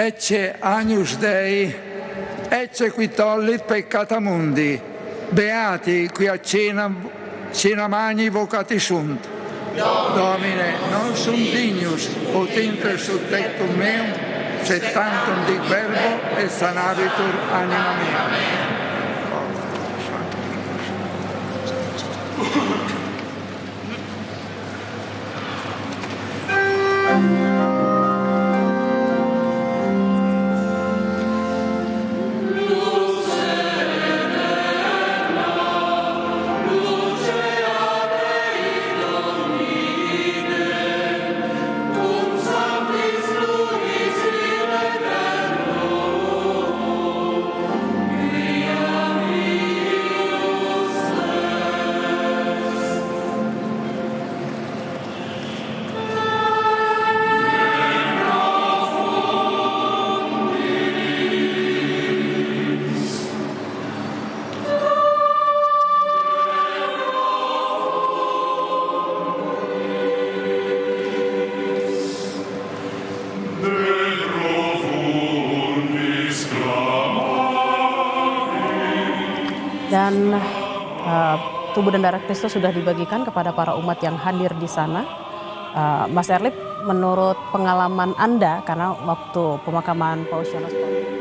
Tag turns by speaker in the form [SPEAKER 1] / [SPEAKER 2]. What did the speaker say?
[SPEAKER 1] Ecce Agnus Dei, ecce qui tollit peccata mundi, beati qui a cena magni vocati sunt. Domine, non sum dignus, ut inter sub tectum meum, sed tantum dic verbo, et sanabitur anima mea.
[SPEAKER 2] Dan tubuh dan darah Kristus sudah dibagikan kepada para umat yang hadir di sana. Mas Erlip, menurut pengalaman Anda, karena waktu pemakaman Paus Yohanes Paul